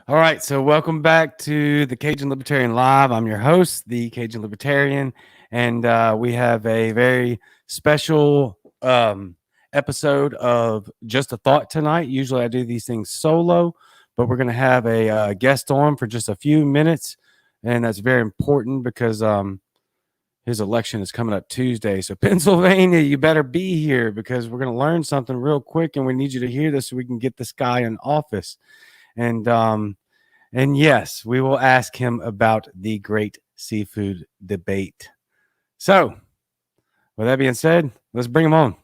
All right, so welcome back to the Cajun Libertarian Live. I'm your host, the Cajun Libertarian, and we have a very special episode of Just a Thought tonight. Usually I do these things solo, but we're going to have a guest on for just a few minutes, and that's very important because his election is coming up Tuesday. So Pennsylvania, you better be here because we're going to learn something real quick, and we need you to hear this so we can get this guy in office. And yes, we will ask him about the great seafood debate. So, with that being said, let's bring him on.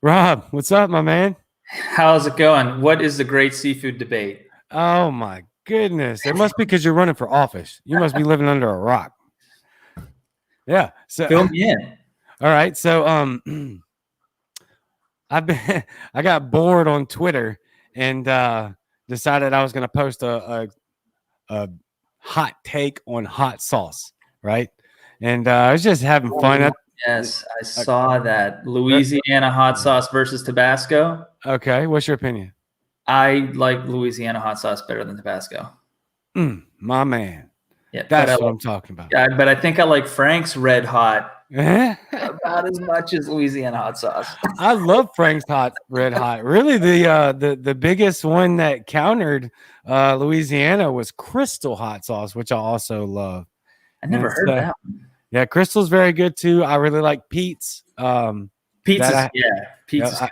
Rob, what's up, my man? How's it going? What is the great seafood debate? Oh my goodness. It must be because you're running for office. You must be living under a rock. Yeah. So fill me in. All right. So I got bored on Twitter and decided I was going to post a hot take on hot sauce, right? And I was just having fun. Yes, I saw that. Louisiana hot sauce versus Tabasco. Okay, what's your opinion? I like Louisiana hot sauce better than Tabasco. My man. Yeah, that's what I'm talking about. Yeah, but I think I like Frank's Red Hot about as much as Louisiana hot sauce. I love Frank's Red Hot. Really, the biggest one that countered Louisiana was Crystal hot sauce, which I also love. I never heard that one. Yeah, Crystal's very good too. I really like Pete's. Pete's is good.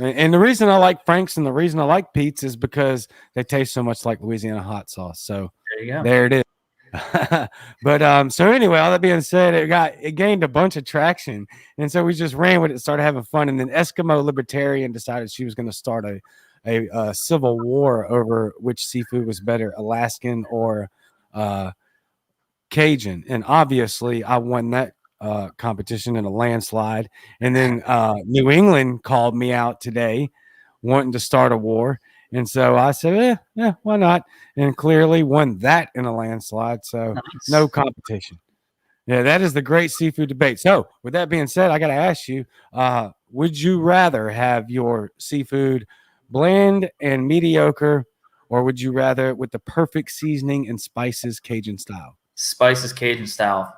And the reason I like Frank's and the reason I like Pete's is because they taste so much like Louisiana hot sauce. So there you go. There it is. But so anyway, all that being said, it gained a bunch of traction, and so we just ran with it, started having fun, and then Eskimo Libertarian decided she was going to start a civil war over which seafood was better, Alaskan or Cajun, and obviously I won that competition in a landslide. And then New England called me out today, wanting to start a war. And so I said, yeah, why not? And clearly won that in a landslide. So nice. No competition. Yeah, that is the great seafood debate. So with that being said, I got to ask you, would you rather have your seafood bland and mediocre, or would you rather with the perfect seasoning and spices Cajun style? Spices Cajun style,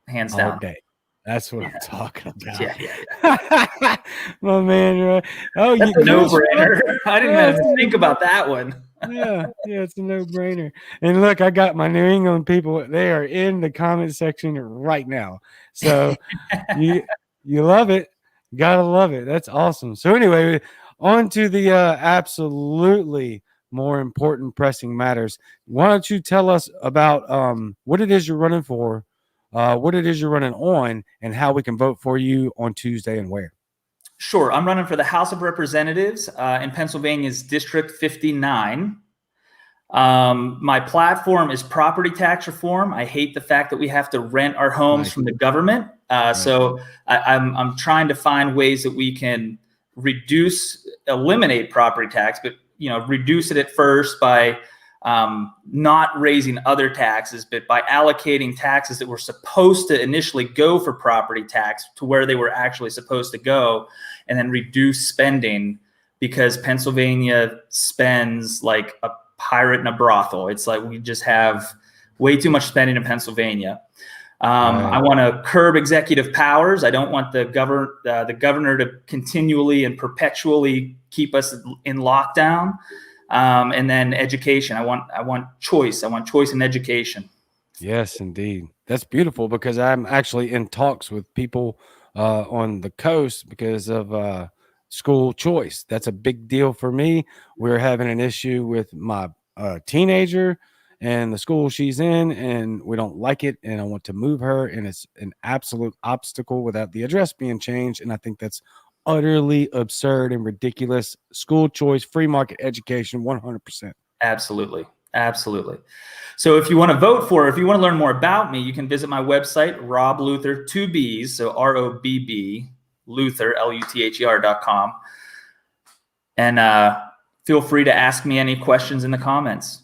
hands down. All day. That's what I'm talking about. Yeah. My man, right? Oh, that's a no-brainer. I didn't even think about that one. yeah, it's a no-brainer. And look, I got my New England people. They are in the comment section right now. So you love it. You gotta love it. That's awesome. So anyway, on to the absolutely more important pressing matters. Why don't you tell us about what it is you're running for? What it is you're running on, and how we can vote for you on Tuesday and where. Sure. I'm running for the House of Representatives in Pennsylvania's District 59. My platform is property tax reform. I hate the fact that we have to rent our homes from the government. So I'm trying to find ways that we can eliminate property tax, but reduce it at first by not raising other taxes, but by allocating taxes that were supposed to initially go for property tax to where they were actually supposed to go, and then reduce spending, because Pennsylvania spends like a pirate in a brothel. It's like we just have way too much spending in Pennslouvania. I want to curb executive powers. I don't want the governor to continually and perpetually keep us in lockdown. And then education. I want choice. I want choice in education. Yes, indeed. That's beautiful, because I'm actually in talks with people on the coast because of school choice. That's a big deal for me. We're having an issue with my teenager and the school she's in, and we don't like it, and I want to move her, and it's an absolute obstacle without the address being changed, and I think that's utterly absurd and ridiculous. School choice, free market education, 100%. Absolutely. So if you want to vote for, if you want to learn more about me, you can visit my website, Rob Luther, 2 B's, so ROBB, Luther, LUTHER.com. And feel free to ask me any questions in the comments.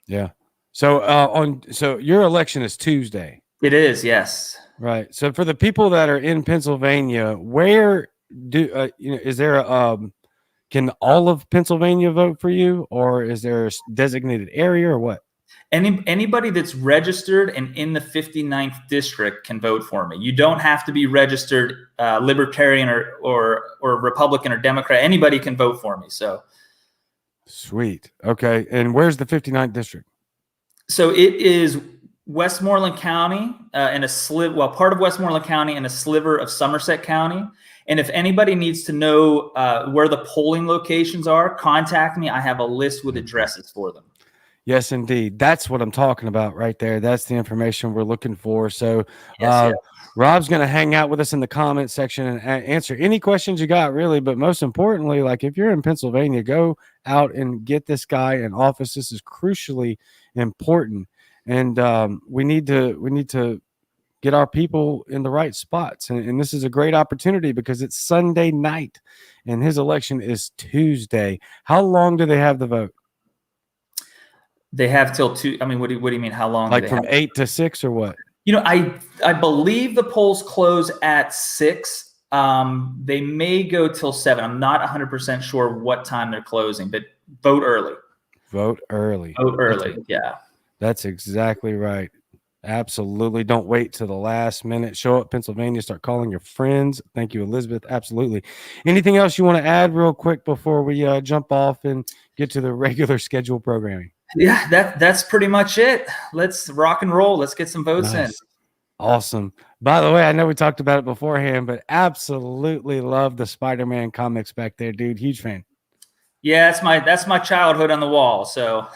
Yeah. So so your election is Tuesday. It is, yes. Right. So for the people that are in Pennsylvania, where is there Can all of Pennsylvania vote for you, or is there a designated area or what? Anybody that's registered and in the 59th district can vote for me. You don't have to be registered Libertarian or Republican or Democrat. Anybody can vote for me. So sweet. Okay. And where's the 59th district? So it is Westmoreland County and part of Westmoreland County and a sliver of Somerset County. And if anybody needs to know where the polling locations are, contact me. I have a list with addresses for them. Yes, indeed. That's what I'm talking about right there. That's the information we're looking for. So Yes. Rob's going to hang out with us in the comment section and answer any questions you got, really. But most importantly, like if you're in Pennsylvania, go out and get this guy in office. This is crucially important. And we need to get our people in the right spots. And this is a great opportunity because it's Sunday night and his election is Tuesday. How long do they have the vote? They have till 2. I mean, what do you mean? How long? Like from 8 to 6 or what? You know, I believe the polls close at 6. They may go till 7. I'm not 100% sure what time they're closing, but vote early. Vote early. Vote early. Yeah. That's exactly right. Absolutely. Don't wait till the last minute. Show up Pennsylvania. Start calling your friends. Thank you, Elizabeth. Absolutely. Anything else you want to add real quick before we jump off and get to the regular schedule programming? Yeah, that's pretty much it. Let's rock and roll. Let's get some votes in. Awesome. By the way, I know we talked about it beforehand, but absolutely love the Spider-Man comics back there, dude. Huge fan. Yeah, that's my childhood on the wall. So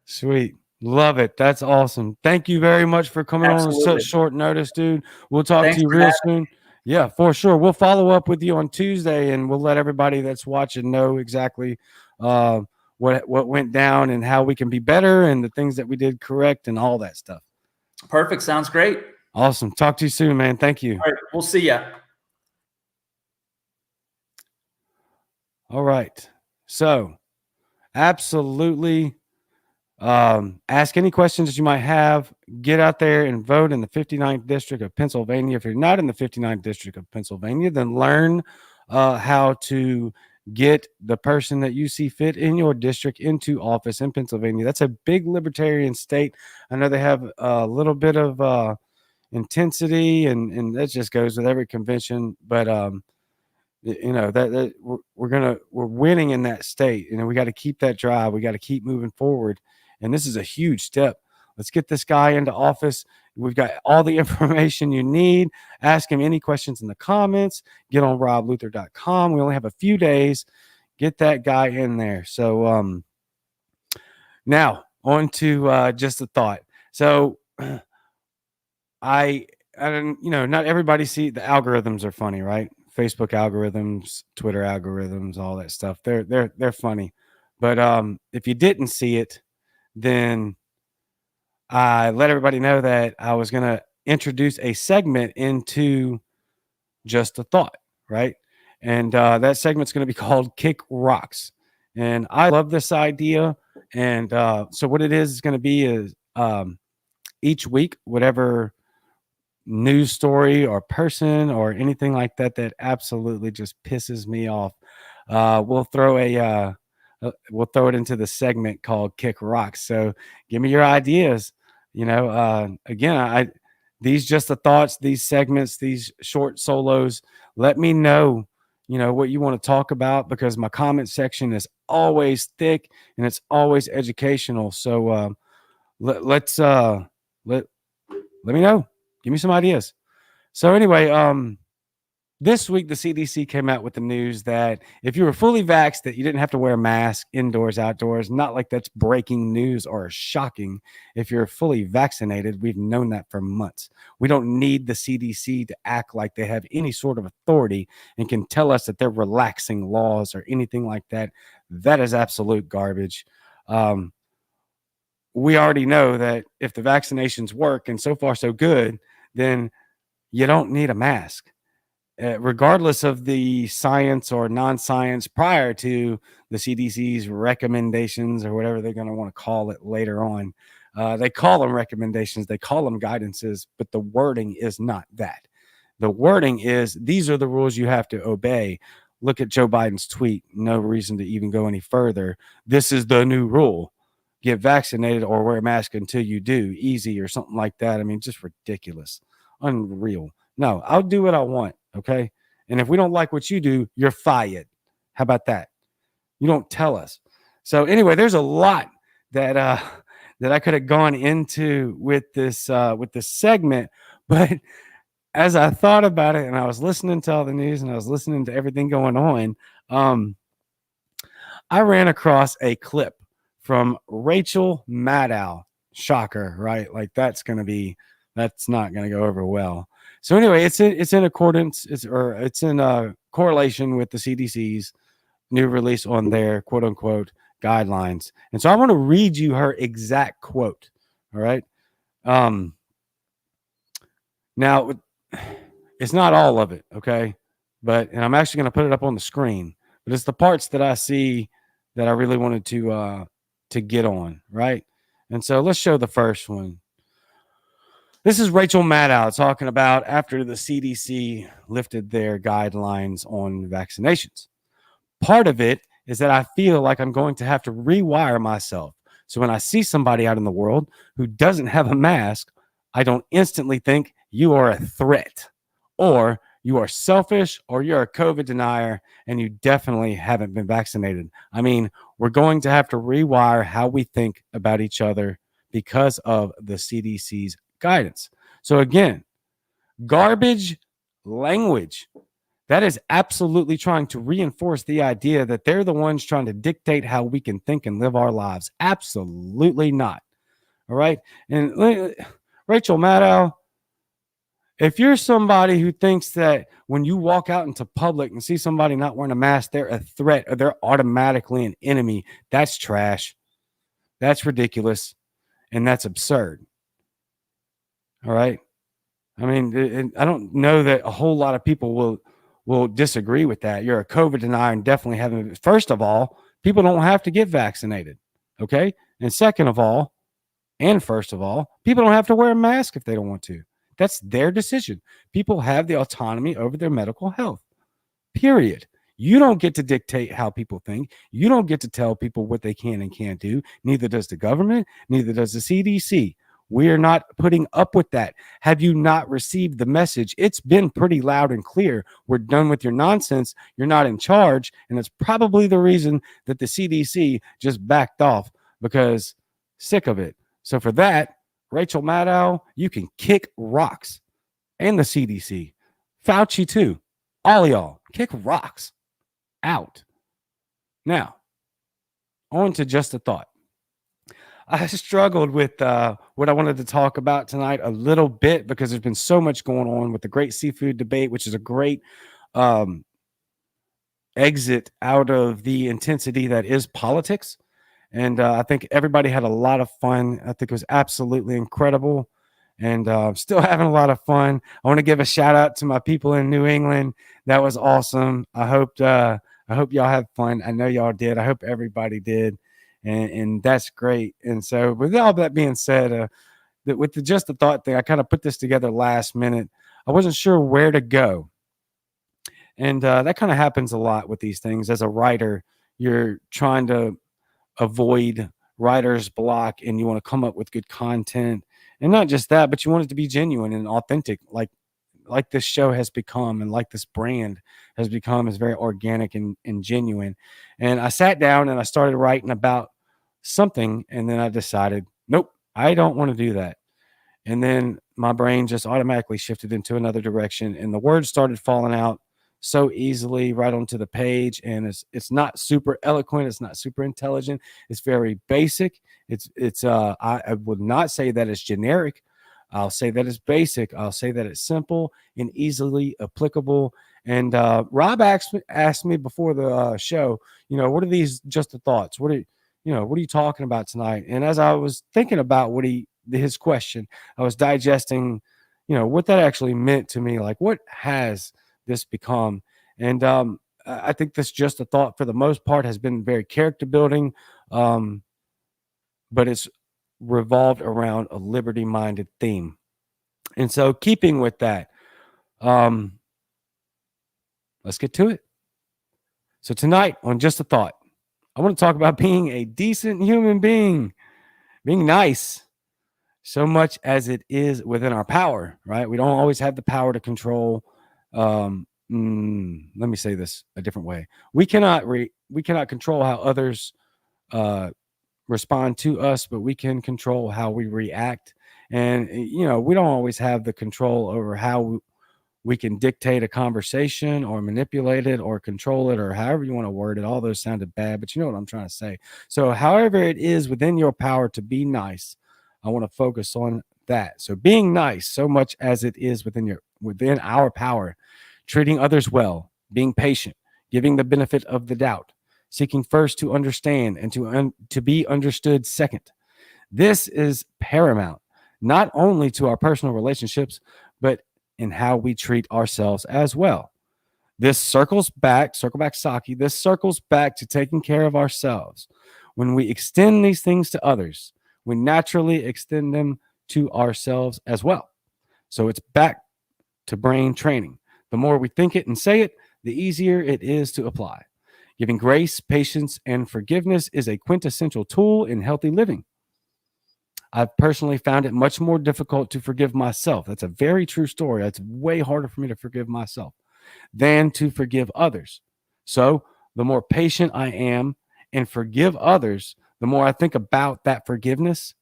sweet. Love it. That's awesome. Thank you very much for coming on such short notice, dude. We'll talk to you real soon. Yeah, for sure. We'll follow up with you on Tuesday and we'll let everybody that's watching know exactly what went down and how we can be better and the things that we did correct and all that stuff. Perfect. Sounds great. Awesome. Talk to you soon, man. Thank you. All right. We'll see ya. All right. So absolutely ask any questions that you might have. Get out there and vote in the 59th district of Pennsylvania. If you're not in the 59th district of Pennsylvania, then learn how to get the person that you see fit in your district into office in Pennsylvania. That's a big libertarian state. I know they have a little bit of intensity and that just goes with every convention, but you know that we're winning in that state. You know, we got to keep that drive. We got to keep moving forward, and this is a huge step. Let's get this guy into office. We've got all the information you need. Ask him any questions in the comments. Get on robluther.com. We only have a few days. Get that guy in there. So now on to just a thought. So I don't, you know, not everybody see the algorithms are funny, right? Facebook algorithms, Twitter algorithms, all that stuff. They're funny. But if you didn't see it, then I let everybody know that I was going to introduce a segment into Just a Thought, right? And that segment's going to be called Kick Rocks. And I love this idea. And so what it is going to be is each week, whatever news story or person or anything like that that absolutely just pisses me off, we'll throw it into the segment called Kick Rocks. So give me your ideas. You know, again, these just the thoughts, these segments, these short solos, let me know, you know, what you want to talk about, because my comment section is always thick and it's always educational. So let me know. Give me some ideas. So anyway, this week, the CDC came out with the news that if you were fully vaxxed, that you didn't have to wear a mask indoors, outdoors. Not like that's breaking news or shocking. If you're fully vaccinated, we've known that for months. We don't need the CDC to act like they have any sort of authority and can tell us that they're relaxing laws or anything like that. That is absolute garbage. We already know that if the vaccinations work, and so far so good, then you don't need a mask. Regardless of the science or non-science prior to the CDC's recommendations or whatever they're going to want to call it later on. They call them recommendations, they call them guidances, but the wording is not that. The wording is, these are the rules you have to obey. look at Joe Biden's tweet. No reason to even go any further. This is the new rule. Get vaccinated or wear a mask until you do. Easy or something like that. I mean, just ridiculous. Unreal. No, I'll do what I want. Okay. And if we don't like what you do, you're fired. How about that? You don't tell us. So anyway, there's a lot that that I could have gone into with this segment, but as I thought about it and I was listening to all the news and I was listening to everything going on, I ran across a clip from Rachel Maddow. Shocker, right? Like that's not gonna go over well. So anyway, it's in accordance, it's in correlation with the CDC's new release on their quote unquote guidelines. And so I want to read you her exact quote. All right. Now it's not all of it. Okay. And I'm actually going to put it up on the screen, but it's the parts that I see that I really wanted to get on. Right. And so let's show the first one. This is Rachel Maddow talking about after the CDC lifted their guidelines on vaccinations. Part of it is that I feel like I'm going to have to rewire myself. So when I see somebody out in the world who doesn't have a mask, I don't instantly think you are a threat or you are selfish or you're a COVID denier and you definitely haven't been vaccinated. I mean, we're going to have to rewire how we think about each other because of the CDC's guidance. So again, garbage language. That is absolutely trying to reinforce the idea that they're the ones trying to dictate how we can think and live our lives. Absolutely not. All right. And Rachel Maddow, if you're somebody who thinks that when you walk out into public and see somebody not wearing a mask, they're a threat or they're automatically an enemy, that's trash. That's ridiculous. And that's absurd. All right. I mean, I don't know that a whole lot of people will disagree with that. You're a COVID denier and definitely haven't. First of all, people don't have to get vaccinated. Okay. And second of all, and first of all, people don't have to wear a mask if they don't want to. That's their decision. People have the autonomy over their medical health, period. You don't get to dictate how people think. You don't get to tell people what they can and can't do. Neither does the government, neither does the CDC. We are not putting up with that. Have you not received the message? It's been pretty loud and clear. We're done with your nonsense. You're not in charge. And that's probably the reason that the CDC just backed off because sick of it. So for that, Rachel Maddow, you can kick rocks. And the CDC. Fauci too. All y'all, kick rocks out. Now, on to just a thought. I struggled with what I wanted to talk about tonight a little bit because there's been so much going on with the great seafood debate, which is a great exit out of the intensity that is politics. And I think everybody had a lot of fun. I think it was absolutely incredible and still having a lot of fun. I want to give a shout out to my people in New England. That was awesome. I hope y'all had fun. I know y'all did. I hope everybody did. And that's great. And so with all that being said, with the just the thought thing, I kind of put this together last minute. I wasn't sure where to go. And that kind of happens a lot with these things. As a writer, you're trying to avoid writer's block and you want to come up with good content. And not just that, but you want it to be genuine and authentic, like this show has become and like this brand has become is very organic and genuine. And I sat down and I started writing about something and then I decided, nope, I don't want to do that. And then my brain just automatically shifted into another direction and the words started falling out so easily right onto the page. And it's not super eloquent. It's not super intelligent. It's very basic. I would not say that it's generic. I'll say that it's basic. I'll say that it's simple and easily applicable. And Rob asked me before the show, what are these just the thoughts? What are you talking about tonight? And as I was thinking about his question, I was digesting, what that actually meant to me. Like, what has this become? And I think this just a thought for the most part has been very character building, but it's revolved around a liberty-minded theme. And so keeping with that, let's get to it. So tonight on Just a Thought, I want to talk about being a decent human being, being nice, so much as it is within our power, right? We don't always have the power to control. Let me say this a different way. We cannot control how others uh, respond to us, but we can control how we react. And we don't always have the control over how we can dictate a conversation or manipulate it or control it or however you want to word it. All those sounded bad, but you know what I'm trying to say. So, however it is within your power to be nice, I want to focus on that. So, being nice, so much as it is within our power, treating others well, being patient, giving the benefit of the doubt, seeking first to understand and to be understood second. This is paramount, not only to our personal relationships, but in how we treat ourselves as well. This circle back Saki, this circles back to taking care of ourselves. When we extend these things to others, we naturally extend them to ourselves as well. So it's back to brain training. The more we think it and say it, the easier it is to apply. Giving grace, patience, and forgiveness is a quintessential tool in healthy living. I've personally found it much more difficult to forgive myself. That's a very true story. It's way harder for me to forgive myself than to forgive others. So, the more patient I am and forgive others, the more I think about that forgiveness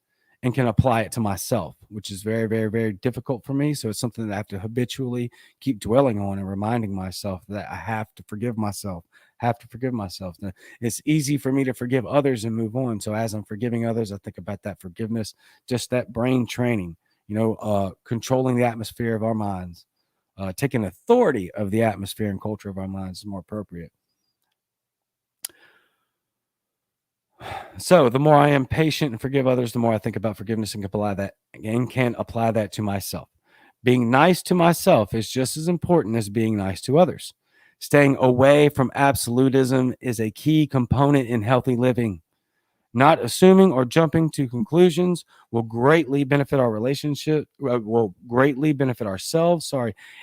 and can apply it to myself, which is very, very, very difficult for me. So, it's something that I have to habitually keep dwelling on and reminding myself that I have to forgive myself. Have to forgive myself. Now, it's easy for me to forgive others and move on. So, as I'm forgiving others, I think about that forgiveness, just that brain training, controlling the atmosphere of our minds. Taking authority of the atmosphere and culture of our minds is more appropriate. So the more I am patient and forgive others, the more I think about forgiveness and can apply that to myself. Being nice to myself is just as important as being nice to others. Staying away from absolutism is a key component in healthy living. Not assuming or jumping to conclusions will greatly benefit our relationship, will greatly benefit ourselves,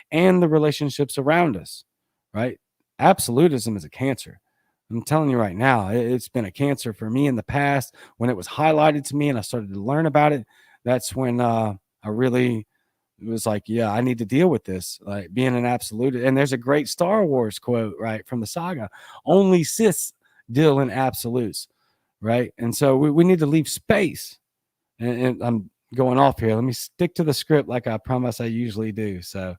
and the relationships around us, right? Absolutism is a cancer. I'm telling you right now, it's been a cancer for me in the past. When it was highlighted to me and I started to learn about it, that's when I really was like, yeah, I need to deal with this, like being an absolute. And there's a great Star Wars quote, right, from the saga: only Siths deal in absolutes, right? And so we need to leave space. And I'm going off here. Let me stick to the script like I promise I usually do. So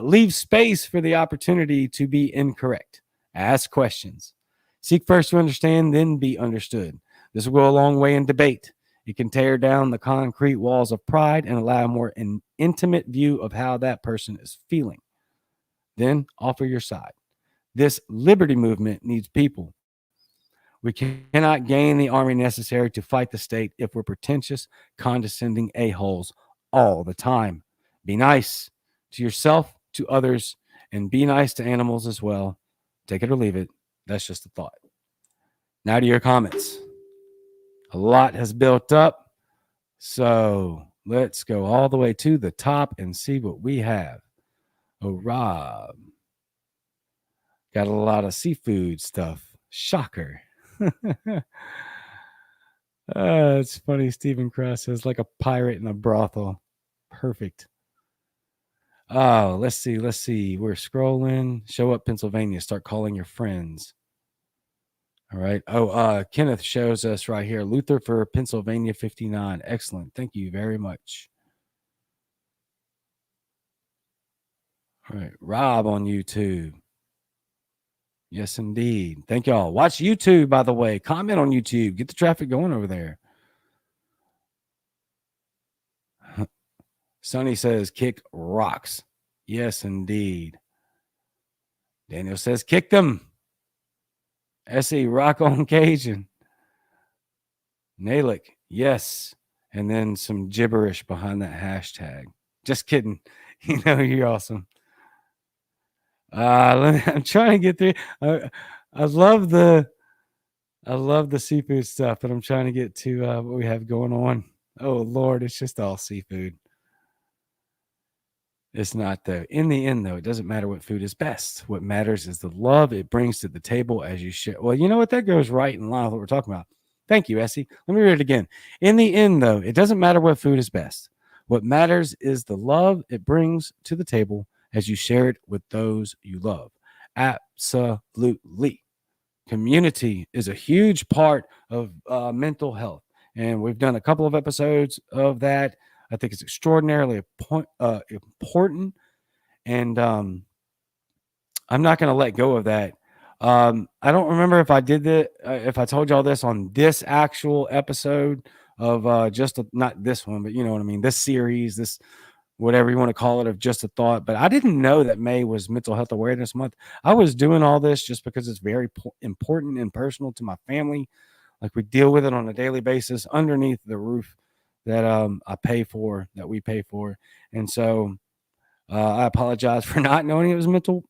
leave space for the opportunity to be incorrect. Ask questions. Seek first to understand, then be understood. This will go a long way in debate. It can tear down the concrete walls of pride and allow a more intimate view of how that person is feeling. Then offer your side. This liberty movement needs people. We cannot gain the army necessary to fight the state if we're pretentious, condescending a-holes all the time. Be nice to yourself, to others, and be nice to animals as well. Take it or leave it. That's just a thought. Now to your comments. A lot has built up. So let's go all the way to the top and see what we have. Oh, Rob. Got a lot of seafood stuff. Shocker. It's funny. Stephen Cross says, like a pirate in a brothel. Perfect. Oh, let's see. We're scrolling. Show up Pennsylvania. Start calling your friends. All right. Oh, Kenneth shows us right here. Luther for Pennsylvania 59. Excellent. Thank you very much. All right. Rob on YouTube. Yes, indeed. Thank y'all. Watch YouTube, by the way. Comment on YouTube. Get the traffic going over there. Sonny says, kick rocks. Yes, indeed. Daniel says, kick them. SE, rock on Cajun. Nalick, yes. And then some gibberish behind that hashtag. Just kidding. You're awesome. I'm trying to get through. I love the seafood stuff, but I'm trying to get to what we have going on. Oh Lord, it's just all seafood. It's not though. In the end, though, it doesn't matter what food is best. What matters is the love it brings to the table as you share. Well, you know what? That goes right in line with what we're talking about. Thank you, Essie. Let me read it again. In the end, though, it doesn't matter what food is best. What matters is the love it brings to the table as you share it with those you love. Absolutely. Community is a huge part of mental health. And we've done a couple of episodes of that. I think it's extraordinarily important. And I'm not going to let go of that. I don't remember if I did that, if I told y'all this on this actual episode of not this one, but you know what I mean, this series, this whatever you want to call it, of Just a Thought. But I didn't know that May was Mental Health Awareness Month. I was doing all this just because it's very important and personal to my family. Like, we deal with it on a daily basis underneath the roof that that we pay for. And so I apologize for not knowing it was Mental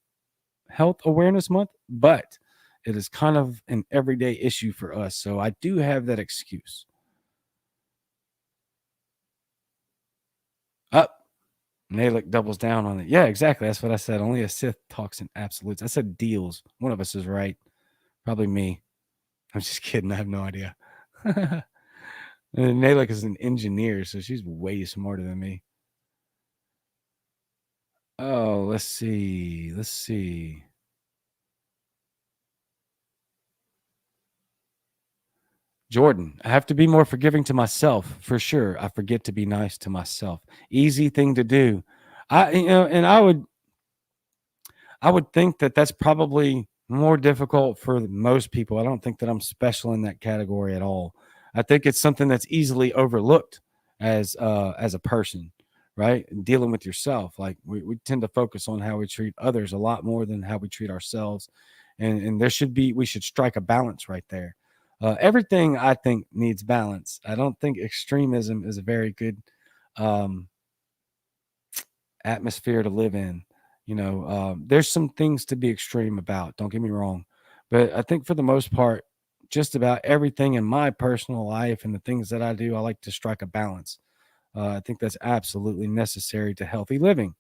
Health Awareness Month, but it is kind of an everyday issue for us. So I do have that excuse. Up. Nalik doubles down on it. Yeah, exactly. That's what I said. Only a Sith talks in absolutes. I said deals. One of us is right. Probably me. I'm just kidding. I have no idea. And Nalik is an engineer, so she's way smarter than me. Oh, let's see. Let's see. Jordan, I have to be more forgiving to myself for sure. I forget to be nice to myself. Easy thing to do. And I would think that that's probably more difficult for most people. I don't think that I'm special in that category at all. I think it's something that's easily overlooked as a person, right? And dealing with yourself. Like, we tend to focus on how we treat others a lot more than how we treat ourselves. And we should strike a balance right there. Everything, I think, needs balance. I don't think extremism is a very good atmosphere to live in. There's some things to be extreme about. Don't get me wrong. But I think for the most part, just about everything in my personal life and the things that I do, I like to strike a balance. I think that's absolutely necessary to healthy living.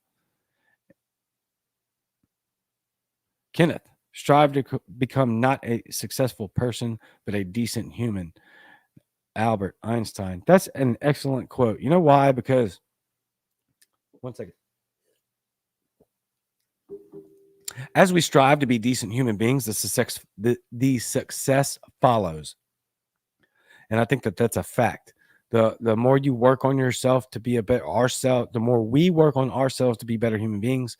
Kenneth, strive to become not a successful person, but a decent human. Albert Einstein. That's an excellent quote. You know why? Because, one second. As we strive to be decent human beings, the success follows. And I think that that's a fact. The more you work on yourself to be a better ourselves, the more we work on ourselves to be better human beings,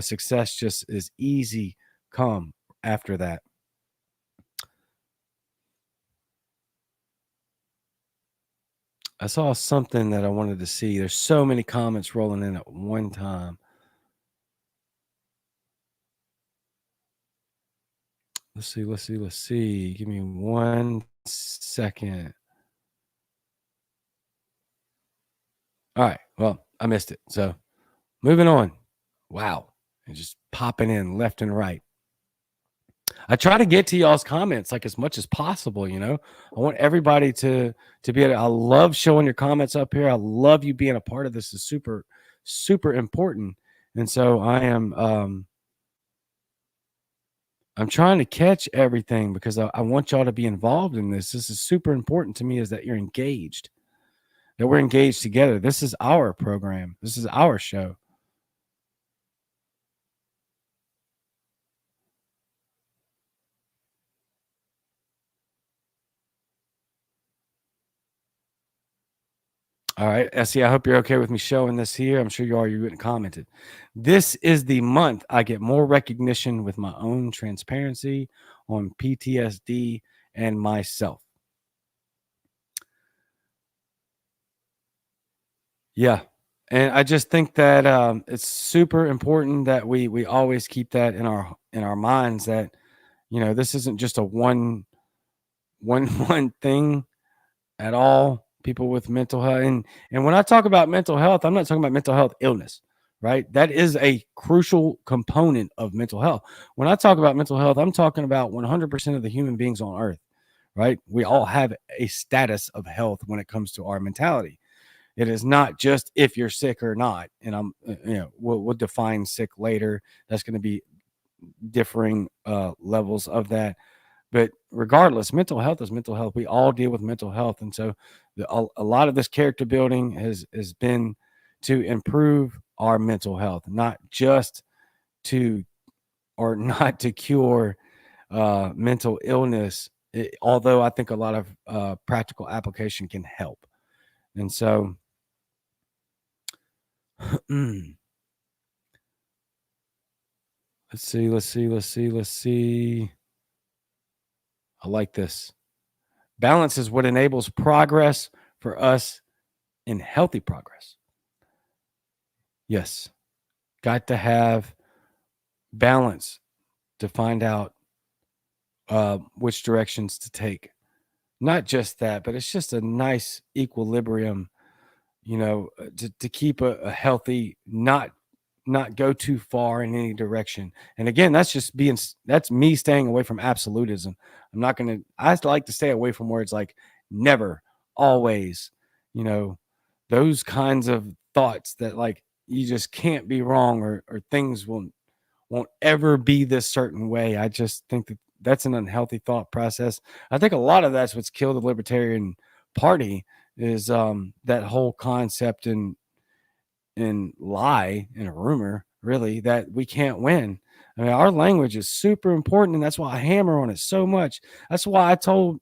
success just is easy come after that. I saw something that I wanted to see. There's so many comments rolling in at one time. Let's see. Give me 1 second. All right. Well, I missed it. So moving on. Wow. And just popping in left and right. I try to get to y'all's comments like as much as possible. I want everybody to be able to, I love showing your comments up here. I love you being a part of this. Is super, super important. And so I'm trying to catch everything because I want y'all to be involved in this. This is super important to me, is that you're engaged, that we're engaged together. This is our program. This is our show. All right, Essie, I hope you're okay with me showing this here. I'm sure you are. You wouldn't commented. This is the month I get more recognition with my own transparency on PTSD and myself. Yeah. And I just think that it's super important that we always keep that in our minds, that this isn't just a one thing at all. People with mental health, and when I talk about mental health, I'm not talking about mental health illness, right? That is a crucial component of mental health. When I talk about mental health, I'm talking about 100% of the human beings on earth, right? We all have a status of health when it comes to our mentality. It is not just if you're sick or not. And we'll define sick later. That's going to be differing levels of that. But regardless, mental health is mental health. We all deal with mental health, and so a lot of this character building has been to improve our mental health, not just to or not to cure mental illness. Although I think a lot of practical application can help, and so let's see. I like this. Balance is what enables progress for us in healthy progress. Yes, got to have balance to find out which directions to take. Not just that, but it's just a nice equilibrium, to keep a healthy, not go too far in any direction. And again, that's me staying away from absolutism. I like to stay away from words like never, always, those kinds of thoughts that like you just can't be wrong, or things won't ever be this certain way. I just think that that's an unhealthy thought process. I think a lot of that's what's killed the Libertarian Party is that whole concept and lie and a rumor, really, that we can't win. I mean, our language is super important, and that's why I hammer on it so much. That's why I told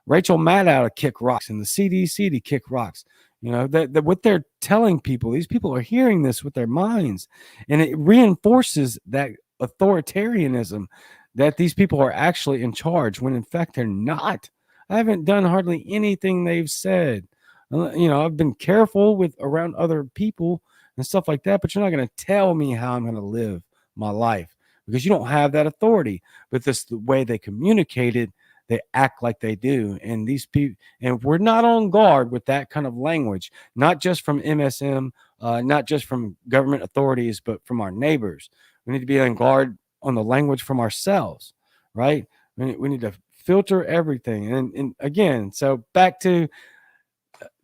Rachel Maddow to kick rocks and the CDC to kick rocks. That what they're telling people, these people are hearing this with their minds, and it reinforces that authoritarianism that these people are actually in charge when in fact they're not. I haven't done hardly anything they've said. I've been careful with around other people and stuff like that, but you're not going to tell me how I'm going to live my life because you don't have that authority. But this the way they communicated, they act like they do. And these people, and we're not on guard with that kind of language, not just from MSM, not just from government authorities, but from our neighbors. We need to be on guard on the language from ourselves, right? We need to filter everything. And again, so back to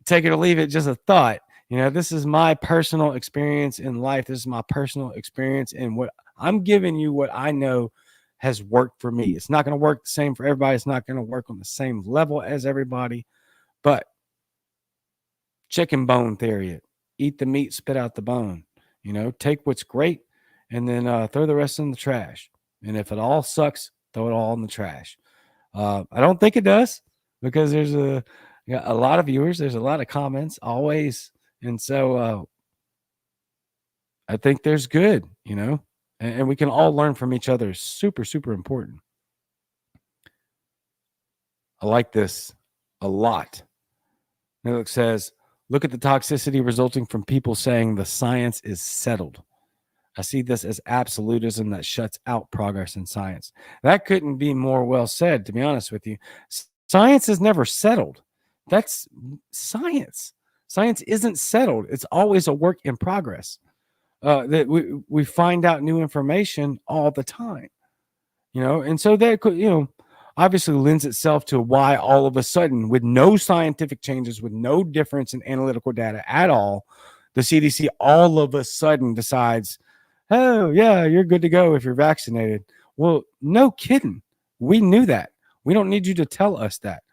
take it or leave it, just a thought. This is my personal experience in life. This is my personal experience, and what I'm giving you, what I know has worked for me. It's not going to work the same for everybody. It's not going to work on the same level as everybody, but chicken bone theory it. Eat the meat, spit out the bone. Take what's great and then throw the rest in the trash. And if it all sucks, throw it all in the trash. I don't think it does because there's a lot of viewers. There's a lot of comments always. And so I think there's good, and we can all learn from each other. Super, super important. I like this a lot. It says, look at the toxicity resulting from people saying the science is settled. I see this as absolutism that shuts out progress in science. That couldn't be more well said, to be honest with you. Science is never settled. That's science. Science isn't settled. It's always a work in progress. That we find out new information all the time, and so that could, obviously lends itself to why all of a sudden, with no scientific changes, with no difference in analytical data at all, the CDC all of a sudden decides, oh yeah, you're good to go if you're vaccinated. Well, no kidding. We knew that. We don't need you to tell us that.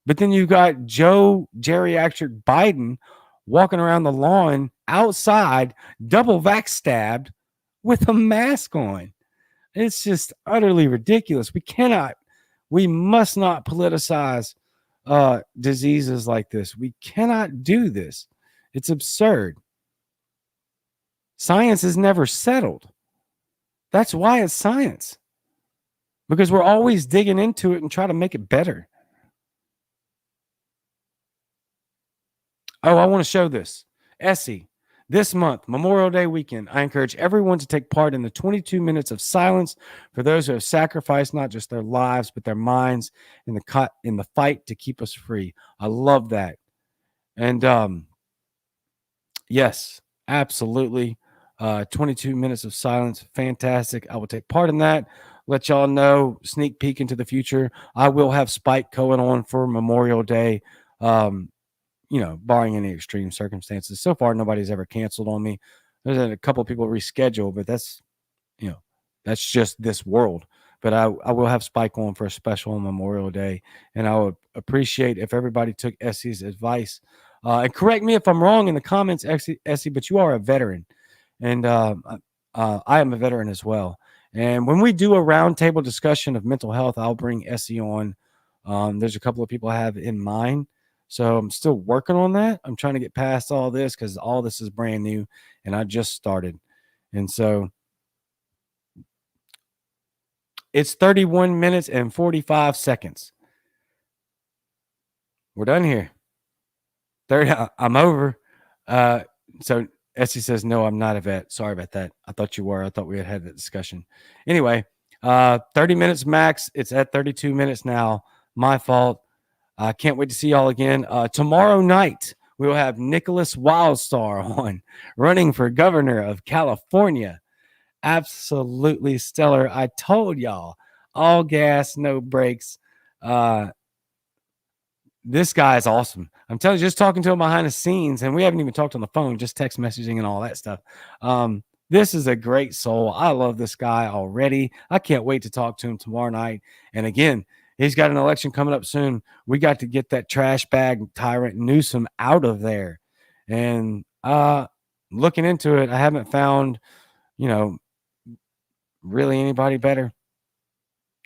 But then you've got Joe Geriatric Biden walking around the lawn outside, double vax stabbed with a mask on. It's just utterly ridiculous. We must not politicize diseases like this. We cannot do this. It's absurd. Science is never settled. That's why it's science. Because we're always digging into it and try to make it better. Oh, I want to show this. Essie, this month, Memorial Day weekend, I encourage everyone to take part in the 22 minutes of silence for those who have sacrificed not just their lives, but their minds in the fight to keep us free. I love that. And yes, absolutely. 22 minutes of silence. Fantastic. I will take part in that. Let y'all know, sneak peek into the future. I will have Spike going on for Memorial Day. barring any extreme circumstances. So far, nobody's ever canceled on me. There's a couple of people reschedule, but that's just this world. But I will have Spike on for a special on Memorial Day, and I would appreciate if everybody took Essie's advice. And correct me if I'm wrong in the comments, Essie, but you are a veteran, and I am a veteran as well. And when we do a roundtable discussion of mental health, I'll bring Essie on. There's a couple of people I have in mind. So I'm still working on that. I'm trying to get past all this because all this is brand new and I just started. And so it's 31 minutes and 45 seconds. We're done here. I'm over. So Essie says, no, I'm not a vet. Sorry about that. I thought you were. I thought we had had that discussion. Anyway, 30 minutes max. It's at 32 minutes now. My fault. I can't wait to see y'all again. Tomorrow night, we will have Nicholas Wildstar on, running for governor of California. Absolutely stellar. I told y'all, all gas, no brakes. This guy is awesome. I'm telling you, just talking to him behind the scenes, and we haven't even talked on the phone, just text messaging and all that stuff. This is a great soul. I love this guy already. I can't wait to talk to him tomorrow night. And again, he's got an election coming up soon. We got to get that trash bag tyrant Newsom out of there. And looking into it, I haven't found, really anybody better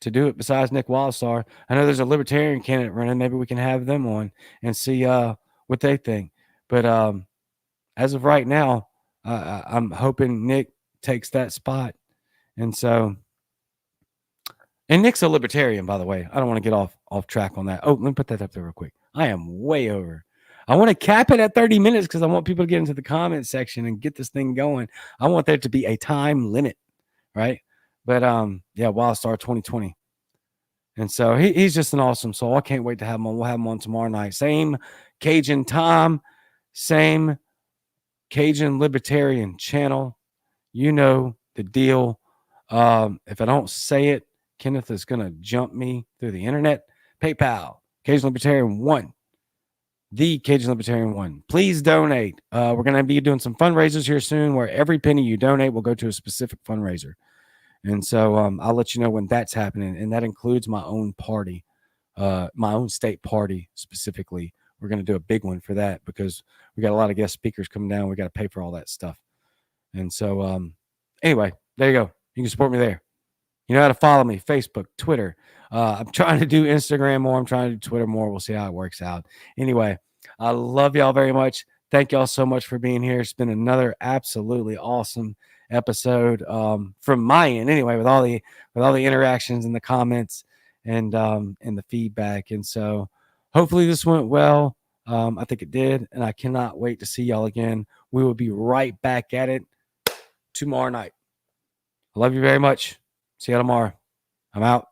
to do it besides Nick Wildstar. I know there's a libertarian candidate running. Maybe we can have them on and see what they think. But as of right now, I'm hoping Nick takes that spot. And so, and Nick's a libertarian, by the way. I don't want to get off track on that. Oh, let me put that up there real quick. I am way over. I want to cap it at 30 minutes because I want people to get into the comment section and get this thing going. I want there to be a time limit, right? But yeah, Wildstar 2020. And so he's just an awesome soul. I can't wait to have him on. We'll have him on tomorrow night. Same Cajun time, same Cajun Libertarian channel. You know the deal. If I don't say it, Kenneth is going to jump me through the internet. PayPal, Cajun Libertarian 1. The Cajun Libertarian 1. Please donate. We're going to be doing some fundraisers here soon where every penny you donate will go to a specific fundraiser. And so I'll let you know when that's happening. And that includes my own party, my own state party specifically. We're going to do a big one for that because we got a lot of guest speakers coming down. We got to pay for all that stuff. And so anyway, there you go. You can support me there. You know how to follow me, Facebook, Twitter. I'm trying to do Instagram more. I'm trying to do Twitter more. We'll see how it works out. Anyway, I love y'all very much. Thank y'all so much for being here. It's been another absolutely awesome episode from my end anyway, with all the interactions and the comments and the feedback. And so hopefully this went well. I think it did, and I cannot wait to see y'all again. We will be right back at it tomorrow night. I love you very much. See you tomorrow. I'm out.